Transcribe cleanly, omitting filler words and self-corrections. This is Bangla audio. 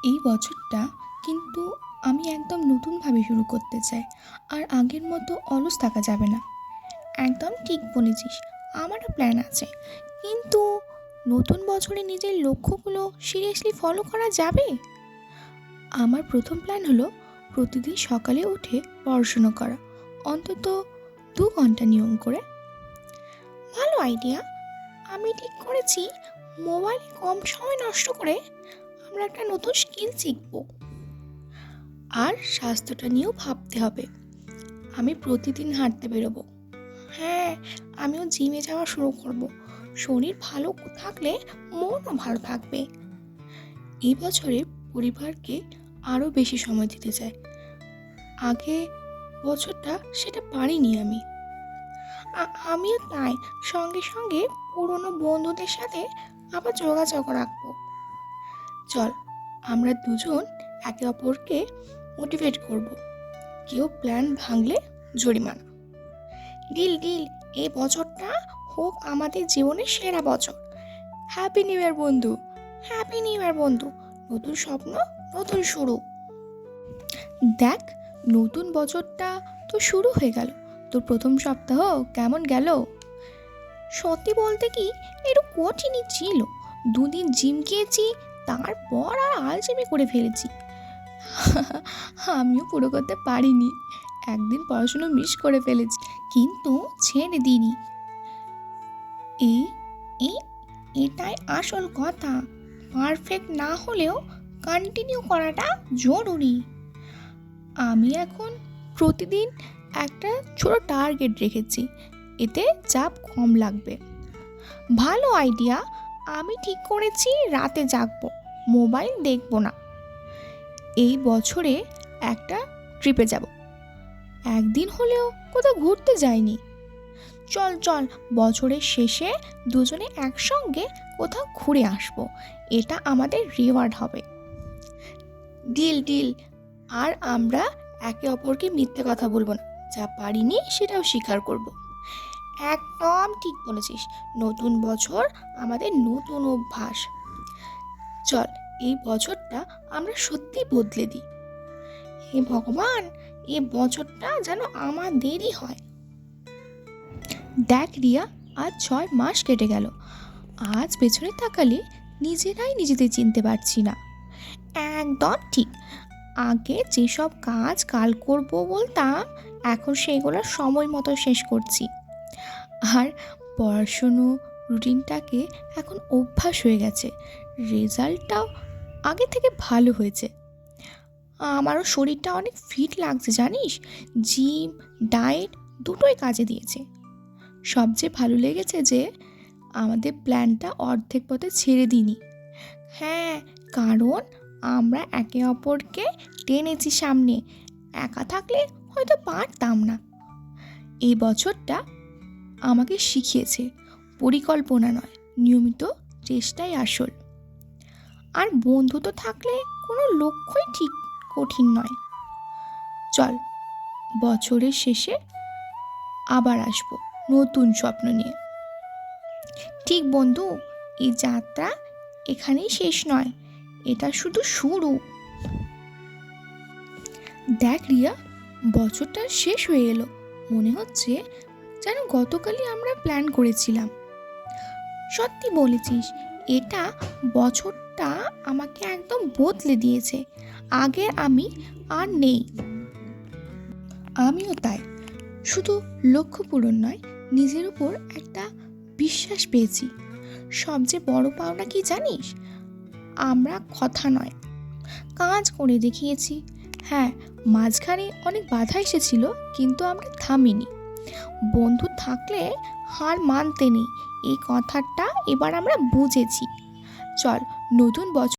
এই বছরটা কিন্তু আমি একদম নতুনভাবে শুরু করতে চাই। আর আগের মতো অলস থাকা যাবে না। একদম ঠিক বলেছিস। আমারও প্ল্যান আছে। কিন্তু নতুন বছরে নিজের লক্ষ্যগুলো সিরিয়াসলি ফলো করা যাবে? আমার প্রথম প্ল্যান হলো প্রতিদিন সকালে উঠে পড়াশুনো করা। অন্তত 2 ঘন্টা নিয়ম করে। ভালো আইডিয়া। আমি ঠিক করেছি মোবাইলে কম সময় নষ্ট করে আমরা একটা নতুন স্কিল শিখব। আর স্বাস্থ্যটা নিয়েও ভাবতে হবে। আমি প্রতিদিন হাঁটতে বেরোবো। হ্যাঁ, আমিও জিমে যাওয়া শুরু করব। শরীর ভালো থাকলে মনও ভালো থাকবে। এই বছরে পরিবারকে আরও বেশি সময় দিতে চাই। আগে বছরটা সেটা পারিনি আমি। আমিও তাই। সঙ্গে সঙ্গে পুরনো বন্ধুদের সাথে আবার যোগাযোগ রাখবো। চল, আমরা দুজন একে অপরকে মোটিভেট করব। কেউ প্ল্যান ভাঙলে জরিমানা। Deal deal. এই বছরটা হোক আমাদের জীবনের সেরা বছর। হ্যাপি নিউ ইয়ার বন্ধু। হ্যাপি নিউ ইয়ার বন্ধু। নতুন স্বপ্ন, নতুন শুরু। দেখ, নতুন বছরটা তো শুরু হয়ে গেল। তোর প্রথম সপ্তাহ কেমন গেল? সত্যি বলতে কি, একটু কঠিনই ছিল। 2 দিন জিম গিয়েছি, তারপর আর আলসেমি করে ফেলেছি। আমিও পুরো করতে পারিনি। একদিন পড়াশুনো মিস করে ফেলেছি, কিন্তু ছেড়ে দিইনি। এই এই এটাই আসল কথা। পারফেক্ট না হলেও কন্টিনিউ করাটা জরুরি। আমি এখন প্রতিদিন একটা ছোট টার্গেট রেখেছি। এতে চাপ কম লাগবে। ভালো আইডিয়া। আমি ঠিক করেছি রাতে জাগবো, মোবাইল দেখবো না। এই বছরে একটা ট্রিপে যাব। একদিন হলেও কোথাও ঘুরতে যাইনি। চল চল, বছরের শেষে দুজনে একসঙ্গে কোথাও ঘুরে আসবো। এটা আমাদের রিওয়ার্ড হবে। Deal deal. আর আমরা একে অপরকে মিথ্যে কথা বলবো না। যা পারিনি সেটাও স্বীকার করব। একদম ঠিক বলেছিস। নতুন বছর, আমাদের নতুন অভ্যাস। চল, এই বছরটা আমরা সত্যি বদলে দিই। হে ভগবান, এই বছরটা যেন আমাদেরই হয়। দেখ রিয়া, আজ 6 মাস কেটে গেল। আজ পেছনে তাকালে নিজেরাই নিজেদের চিনতে পারছি না। একদম ঠিক। আগে যেসব কাজ কাল করব বলতাম, এখন সেগুলো সময় মতো শেষ করছি। আর পড়াশুনো রুটিনটাকে এখন অভ্যাস হয়ে গেছে। রেজাল্টটাও আগে থেকে ভালো হয়েছে। আমারও শরীরটা অনেক ফিট লাগছে জানিস। জিম, ডায়েট দুটোই কাজে দিয়েছে। সবচেয়ে ভালো লেগেছে যে আমাদের প্ল্যানটা অর্ধেক পথে ছেড়ে দিইনি। হ্যাঁ, কারণ আমরা একে অপরকে টেনেছি সামনে। একা থাকলে হয়তো পারতাম না। এই বছরটা আমাকে শিখিয়েছে পরিকল্পনা নয়, নিয়মিত চেষ্টাই আসল। আর বন্ধু তো থাকলে কোনো লক্ষ্যই ঠিক কঠিন নয়। চল, বছরের শেষে আবার আসবো নতুন স্বপ্ন নিয়ে। ঠিক বন্ধু, এই যাত্রা এখানেই শেষ নয়, এটা শুধু শুরু। দেখ রিয়া, বছরটা শেষ হয়ে এলো। মনে হচ্ছে যেন গতকালই আমরা প্ল্যান করেছিলাম। সত্যি বলেছিস, এটা বছরটা আমাকে একদম বদলে দিয়েছে। আগে আমি আর নেই। আমিও তাই। শুধু লক্ষ্য পূরণ নয়, নিজের উপর একটা বিশ্বাস পেয়েছি। সবচেয়ে বড় পাওনা কি জানিস? আমরা কথা নয়, কাজ করে দেখিয়েছি। হ্যাঁ, মাঝখানে অনেক বাধা এসেছিল, কিন্তু আমরা থামিনি। বন্ধু থাকলে হার মানতে নেই, এই কথাটা এবার আমরা বুঝেছি। চল, নতুন বছর